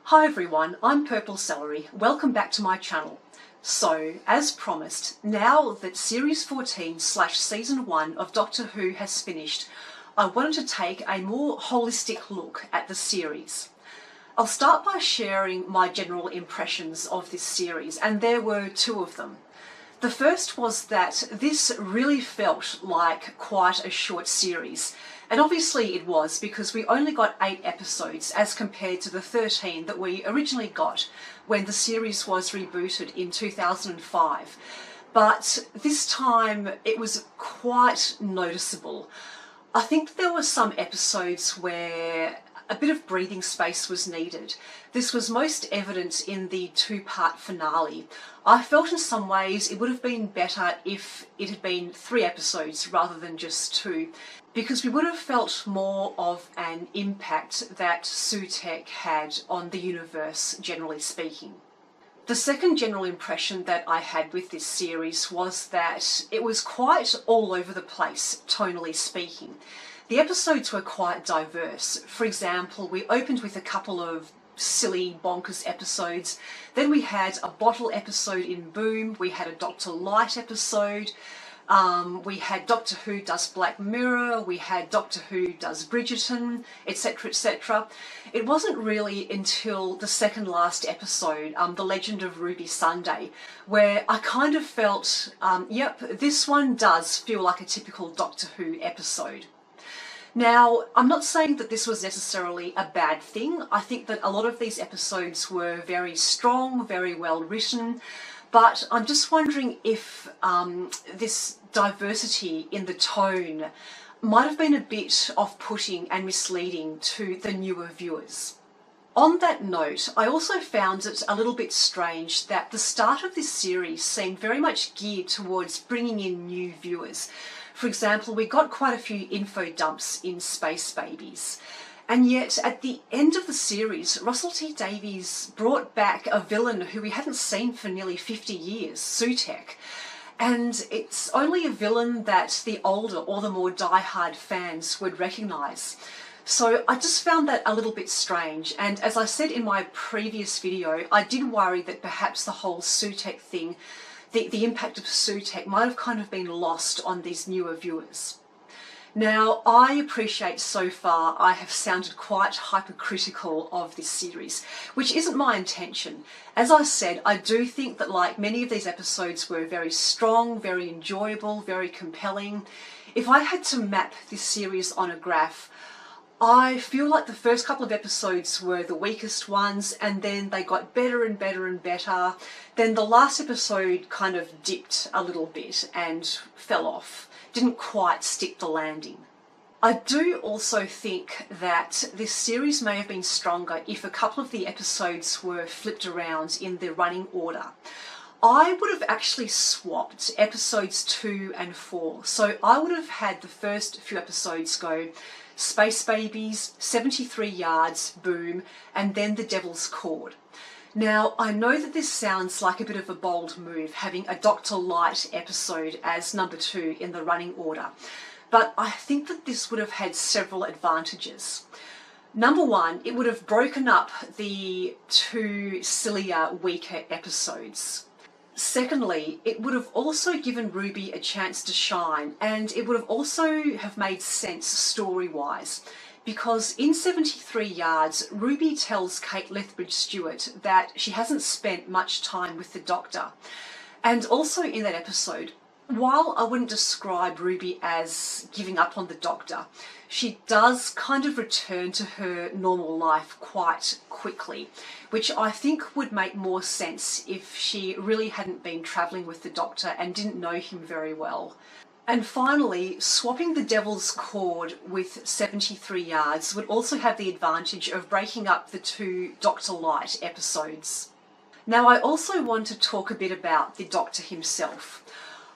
Hi everyone, I'm Purple Celery. Welcome back to my channel. So, as promised, now that Series 14/Season 1 of Doctor Who has finished, I wanted to take a more holistic look at the series. I'll start by sharing my general impressions of this series, and there were two of them. The first was that this really felt like quite a short series, and obviously it was because we only got 8 episodes as compared to the 13 that we originally got when the series was rebooted in 2005. But this time it was quite noticeable. I think there were some episodes where a bit of breathing space was needed. This was most evident in the 2-part finale. I felt in some ways it would have been better if it had been 3 episodes rather than just 2, because we would have felt more of an impact that Sutekh had on the universe, generally speaking. The second general impression that I had with this series was that it was quite all over the place, tonally speaking. The episodes were quite diverse. For example, we opened with a couple of silly, bonkers episodes. Then we had a bottle episode in Boom. We had a Dr. Light episode. We had Doctor Who Does Black Mirror. We had Doctor Who Does Bridgerton, etc., etc. It wasn't really until the second last episode, The Legend of Ruby Sunday, where I kind of felt, yep, this one does feel like a typical Doctor Who episode. Now, I'm not saying that this was necessarily a bad thing. I think that a lot of these episodes were very strong, very well written, but I'm just wondering if this diversity in the tone might have been a bit off-putting and misleading to the newer viewers. On that note, I also found it a little bit strange that the start of this series seemed very much geared towards bringing in new viewers. For example, we got quite a few info dumps in Space Babies. And yet, at the end of the series, Russell T Davies brought back a villain who we hadn't seen for nearly 50 years, Sutekh. And it's only a villain that the older or the more die-hard fans would recognise. So I just found that a little bit strange. And as I said in my previous video, I did worry that perhaps the whole Sutekh thing, the impact of Sutekh might have kind of been lost on these newer viewers. Now, I appreciate so far I have sounded quite hypercritical of this series, which isn't my intention. As I said, I do think that, like, many of these episodes were very strong, very enjoyable, very compelling. If I had to map this series on a graph, I feel like the first couple of episodes were the weakest ones, and then they got better and better and better. Then the last episode kind of dipped a little bit and fell off. Didn't quite stick the landing. I do also think that this series may have been stronger if a couple of the episodes were flipped around in the running order. I would have actually swapped episodes 2 and 4. So I would have had the first few episodes go Space Babies, 73 Yards, Boom, and then The Devil's Cord. Now, I know that this sounds like a bit of a bold move, having a Dr. Light episode as number 2 in the running order, but I think that this would have had several advantages. Number 1, it would have broken up the 2 sillier, weaker episodes. Secondly, it would have also given Ruby a chance to shine, and it would have also have made sense story-wise, because in 73 Yards, Ruby tells Kate Lethbridge-Stewart that she hasn't spent much time with the Doctor. And also in that episode, while I wouldn't describe Ruby as giving up on the Doctor, she does kind of return to her normal life quite quickly, which I think would make more sense if she really hadn't been travelling with the Doctor and didn't know him very well. And finally, swapping The Devil's Cord with 73 Yards would also have the advantage of breaking up the 2 Dr. Light episodes. Now, I also want to talk a bit about the Doctor himself.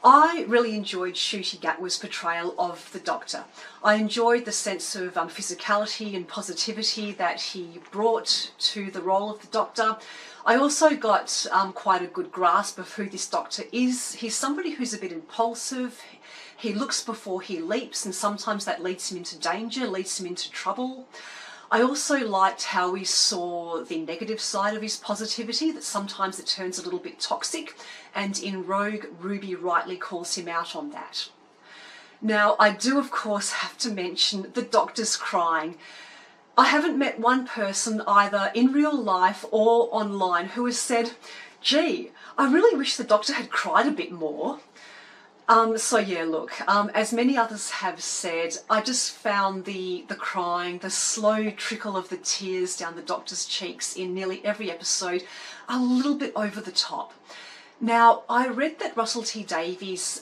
I really enjoyed Ncuti Gatwa's portrayal of the Doctor. I enjoyed the sense of physicality and positivity that he brought to the role of the Doctor. I also got quite a good grasp of who this Doctor is. He's somebody who's a bit impulsive. He looks before he leaps, and sometimes that leads him into danger, leads him into trouble. I also liked how we saw the negative side of his positivity, that sometimes it turns a little bit toxic, and in Rogue, Ruby rightly calls him out on that. Now, I do of course have to mention the Doctor's crying. I haven't met one person either in real life or online who has said, gee, I really wish the Doctor had cried a bit more. So yeah, look, as many others have said, I just found the crying, the slow trickle of the tears down the Doctor's cheeks in nearly every episode a little bit over the top. Now, I read that Russell T Davies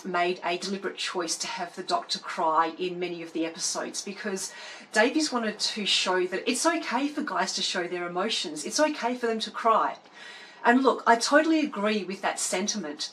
made a deliberate choice to have the Doctor cry in many of the episodes because Davies wanted to show that it's okay for guys to show their emotions. It's okay for them to cry. And look, I totally agree with that sentiment.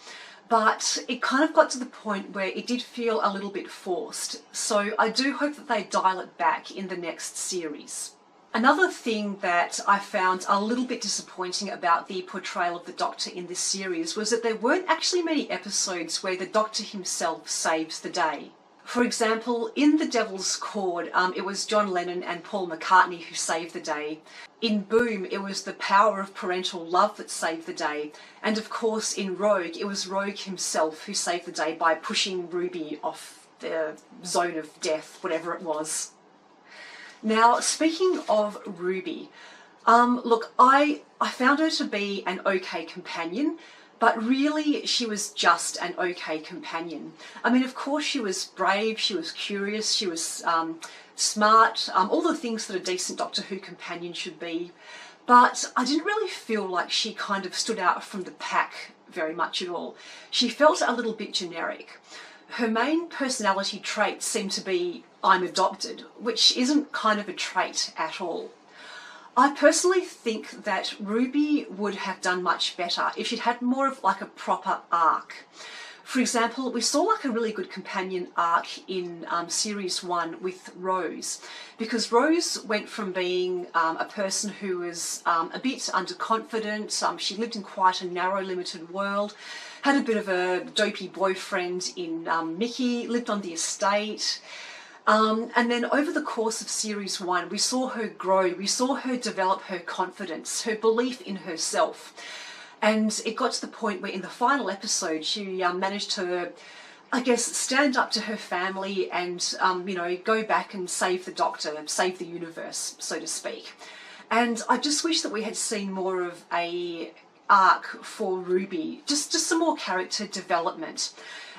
But it kind of got to the point where it did feel a little bit forced. So I do hope that they dial it back in the next series. Another thing that I found a little bit disappointing about the portrayal of the Doctor in this series was that there weren't actually many episodes where the Doctor himself saves the day. For example, in The Devil's Chord, it was John Lennon and Paul McCartney who saved the day. In Boom, it was the power of parental love that saved the day. And of course, in Rogue, it was Rogue himself who saved the day by pushing Ruby off the zone of death, whatever it was. Now, speaking of Ruby, look, I found her to be an okay companion, but really she was just an okay companion. I mean, of course she was brave, she was curious, she was smart, all the things that a decent Doctor Who companion should be. But I didn't really feel like she kind of stood out from the pack very much at all. She felt a little bit generic. Her main personality trait seemed to be, I'm adopted, which isn't kind of a trait at all. I personally think that Ruby would have done much better if she'd had more of like a proper arc. For example, we saw like a really good companion arc in Series 1 with Rose, because Rose went from being a person who was a bit underconfident, she lived in quite a narrow, limited world, had a bit of a dopey boyfriend in Mickey, lived on the estate. And then over the course of Series 1, we saw her grow, we saw her develop her confidence, her belief in herself. And it got to the point where in the final episode, she managed to, I guess, stand up to her family and, you know, go back and save the Doctor, save the universe, so to speak. And I just wish that we had seen more of a arc for Ruby, just some more character development.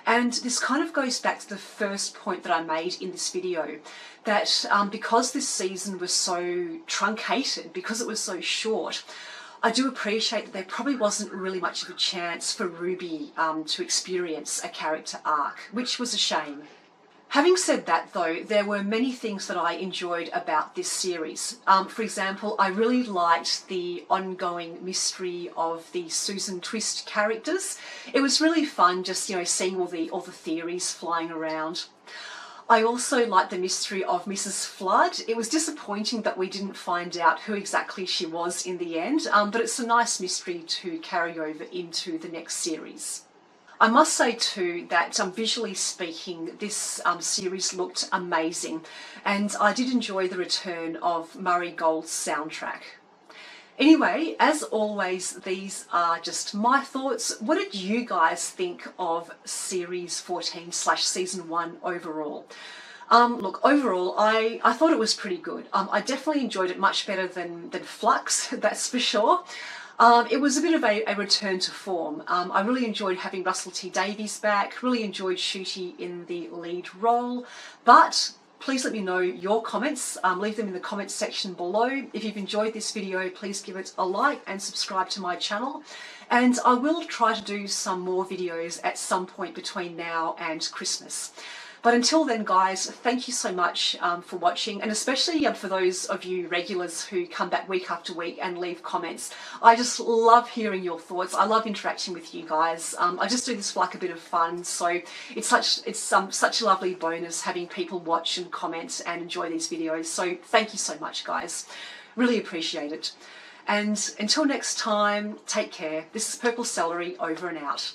And this kind of goes back to the first point that I made in this video, that because this season was so truncated, because it was so short, I do appreciate that there probably wasn't really much of a chance for Ruby to experience a character arc, which was a shame. Having said that though, there were many things that I enjoyed about this series. For example, I really liked the ongoing mystery of the Susan Twist characters. It was really fun just, you know, seeing all the theories flying around. I also liked the mystery of Mrs. Flood. It was disappointing that we didn't find out who exactly she was in the end, but it's a nice mystery to carry over into the next series. I must say too that visually speaking, this series looked amazing, and I did enjoy the return of Murray Gold's soundtrack. Anyway, as always, these are just my thoughts. What did you guys think of Series 14 / Season 1 overall? Look, overall, I thought it was pretty good. I definitely enjoyed it much better than Flux, that's for sure. It was a bit of a return to form. I really enjoyed having Russell T Davies back, really enjoyed Ncuti in the lead role, but please let me know your comments. Leave them in the comments section below. If you've enjoyed this video, please give it a like and subscribe to my channel. And I will try to do some more videos at some point between now and Christmas. But until then, guys, thank you so much for watching, and especially for those of you regulars who come back week after week and leave comments. I just love hearing your thoughts. I love interacting with you guys. I just do this for like a bit of fun, so it's such a lovely bonus having people watch and comment and enjoy these videos. So thank you so much, guys. Really appreciate it. And until next time, take care. This is Purple Celery, over and out.